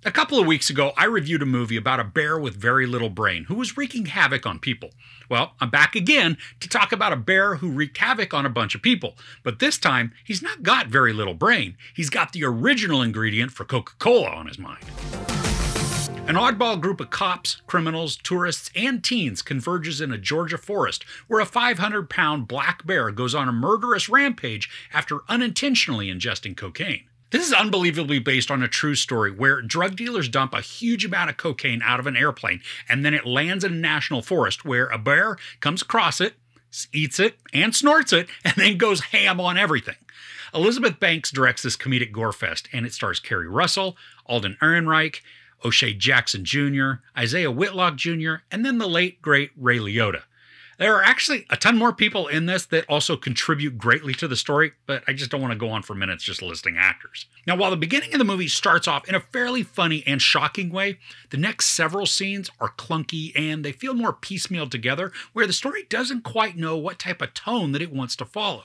A couple of weeks ago, I reviewed a movie about a bear with very little brain who was wreaking havoc on people. Well, I'm back again to talk about a bear who wreaked havoc on a bunch of people. But this time, he's not got very little brain. He's got the original ingredient for Coca-Cola on his mind. An oddball group of cops, criminals, tourists, and teens converges in a Georgia forest where a 500-pound black bear goes on a murderous rampage after unintentionally ingesting cocaine. This is unbelievably based on a true story where drug dealers dump a huge amount of cocaine out of an airplane and then it lands in a national forest where a bear comes across it, eats it, and snorts it, and then goes ham on everything. Elizabeth Banks directs this comedic gore fest, and it stars Keri Russell, Alden Ehrenreich, O'Shea Jackson Jr., Isiah Whitlock Jr., and then the late, great Ray Liotta. There are actually a ton more people in this that also contribute greatly to the story, but I just don't want to go on for minutes just listing actors. Now, while the beginning of the movie starts off in a fairly funny and shocking way, the next several scenes are clunky and they feel more piecemeal together, where the story doesn't quite know what type of tone that it wants to follow.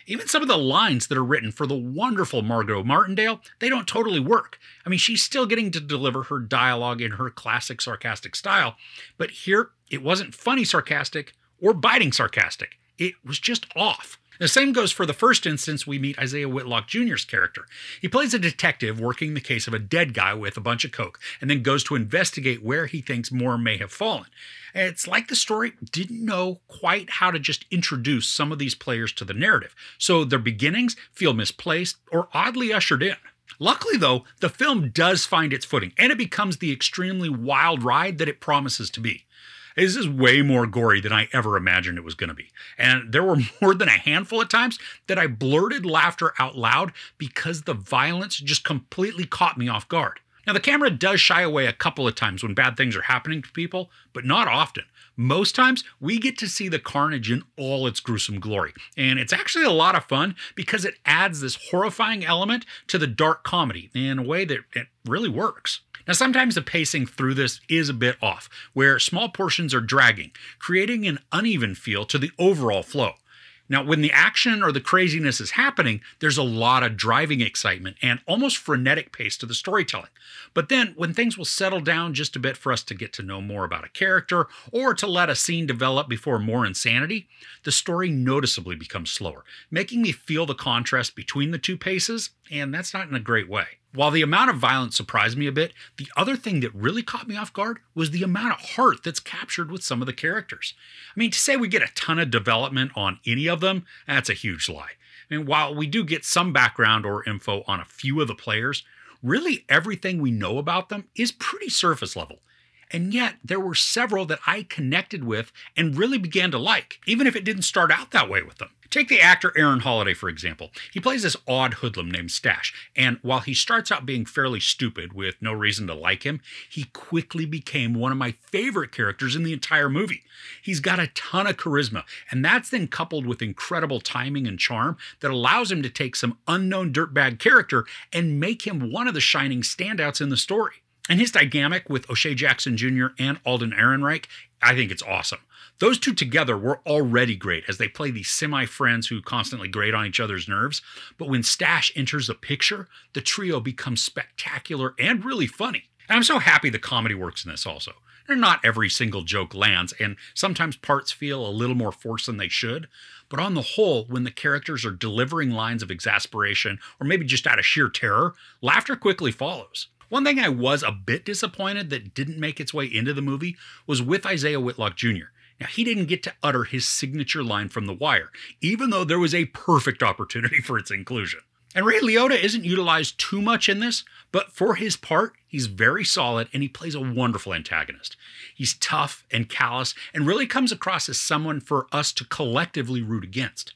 Even some of the lines that are written for the wonderful Margot Martindale, they don't totally work. I mean, she's still getting to deliver her dialogue in her classic sarcastic style, but here it wasn't funny sarcastic or biting sarcastic. It was just off. The same goes for the first instance we meet Isiah Whitlock Jr.'s character. He plays a detective working the case of a dead guy with a bunch of coke and then goes to investigate where he thinks more may have fallen. It's like the story didn't know quite how to just introduce some of these players to the narrative, so their beginnings feel misplaced or oddly ushered in. Luckily, though, the film does find its footing, and it becomes the extremely wild ride that it promises to be. This is way more gory than I ever imagined it was going to be. And there were more than a handful of times that I blurted laughter out loud because the violence just completely caught me off guard. Now, the camera does shy away a couple of times when bad things are happening to people, but not often. Most times, we get to see the carnage in all its gruesome glory. And it's actually a lot of fun because it adds this horrifying element to the dark comedy in a way that it really works. Now, sometimes the pacing through this is a bit off, where small portions are dragging, creating an uneven feel to the overall flow. Now, when the action or the craziness is happening, there's a lot of driving excitement and almost frenetic pace to the storytelling. But then, when things will settle down just a bit for us to get to know more about a character or to let a scene develop before more insanity, the story noticeably becomes slower, making me feel the contrast between the two paces, and that's not in a great way. While the amount of violence surprised me a bit, the other thing that really caught me off guard was the amount of heart that's captured with some of the characters. I mean, to say we get a ton of development on any of them, that's a huge lie. I mean, while we do get some background or info on a few of the players, really everything we know about them is pretty surface level. And yet, there were several that I connected with and really began to like, even if it didn't start out that way with them. Take the actor Aaron Holiday, for example. He plays this odd hoodlum named Stash, and while he starts out being fairly stupid with no reason to like him, he quickly became one of my favorite characters in the entire movie. He's got a ton of charisma, and that's then coupled with incredible timing and charm that allows him to take some unknown dirtbag character and make him one of the shining standouts in the story. And his dynamic with O'Shea Jackson Jr. and Alden Ehrenreich, I think it's awesome. Those two together were already great as they play these semi-friends who constantly grate on each other's nerves. But when Stash enters the picture, the trio becomes spectacular and really funny. And I'm so happy the comedy works in this also. Not every single joke lands, and sometimes parts feel a little more forced than they should. But on the whole, when the characters are delivering lines of exasperation, or maybe just out of sheer terror, laughter quickly follows. One thing I was a bit disappointed that didn't make its way into the movie was with Isiah Whitlock Jr. Now, he didn't get to utter his signature line from The Wire, even though there was a perfect opportunity for its inclusion. And Ray Liotta isn't utilized too much in this, but for his part, he's very solid and he plays a wonderful antagonist. He's tough and callous and really comes across as someone for us to collectively root against.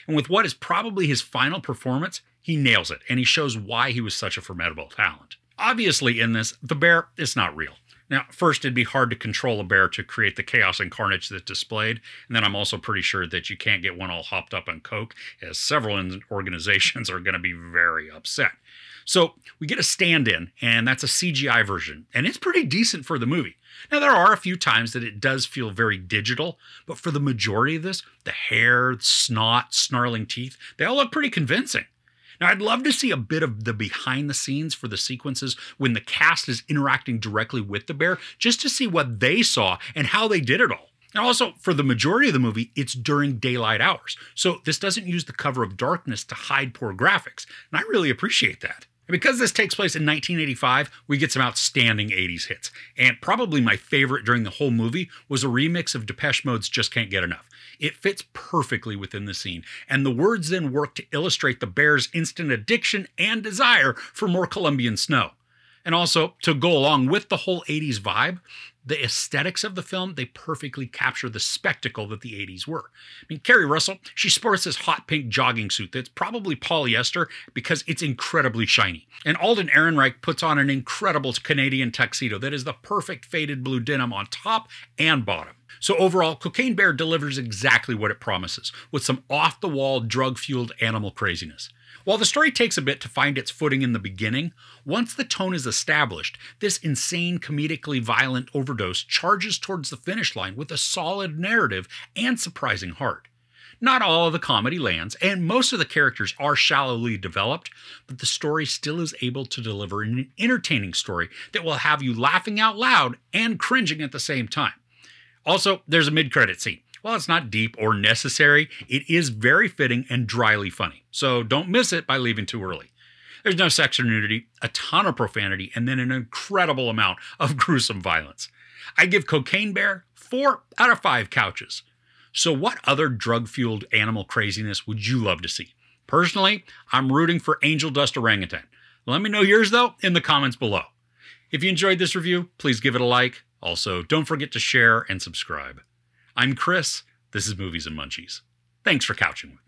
And with what is probably his final performance, he nails it and he shows why he was such a formidable talent. Obviously in this, the bear is not real. Now, first, it'd be hard to control a bear to create the chaos and carnage that's displayed, and then I'm also pretty sure that you can't get one all hopped up on coke, as several organizations are going to be very upset. So we get a stand-in, and that's a CGI version, and it's pretty decent for the movie. Now, there are a few times that it does feel very digital, but for the majority of this, the hair, snot, snarling teeth, they all look pretty convincing. Now, I'd love to see a bit of the behind the scenes for the sequences when the cast is interacting directly with the bear, just to see what they saw and how they did it all. And also, for the majority of the movie, it's during daylight hours, so this doesn't use the cover of darkness to hide poor graphics, and I really appreciate that. And because this takes place in 1985, we get some outstanding 80s hits, and probably my favorite during the whole movie was a remix of Depeche Mode's Just Can't Get Enough. It fits perfectly within the scene, and the words then work to illustrate the bear's instant addiction and desire for more Colombian snow. And also, to go along with the whole 80s vibe, the aesthetics of the film, they perfectly capture the spectacle that the 80s were. I mean, Keri Russell, she sports this hot pink jogging suit that's probably polyester because it's incredibly shiny. And Alden Ehrenreich puts on an incredible Canadian tuxedo that is the perfect faded blue denim on top and bottom. So overall, Cocaine Bear delivers exactly what it promises, with some off-the-wall, drug-fueled animal craziness. While the story takes a bit to find its footing in the beginning, once the tone is established, this insane, comedically violent overdose charges towards the finish line with a solid narrative and surprising heart. Not all of the comedy lands, and most of the characters are shallowly developed, but the story still is able to deliver an entertaining story that will have you laughing out loud and cringing at the same time. Also, there's a mid-credit scene. While it's not deep or necessary, it is very fitting and dryly funny, so don't miss it by leaving too early. There's no sex or nudity, a ton of profanity, and then an incredible amount of gruesome violence. I give Cocaine Bear 4 out of 5 couches. So what other drug-fueled animal craziness would you love to see? Personally, I'm rooting for Angel Dust Orangutan. Let me know yours, though, in the comments below. If you enjoyed this review, please give it a like. Also, don't forget to share and subscribe. I'm Chris. This is Movies and Munchies. Thanks for couching with me.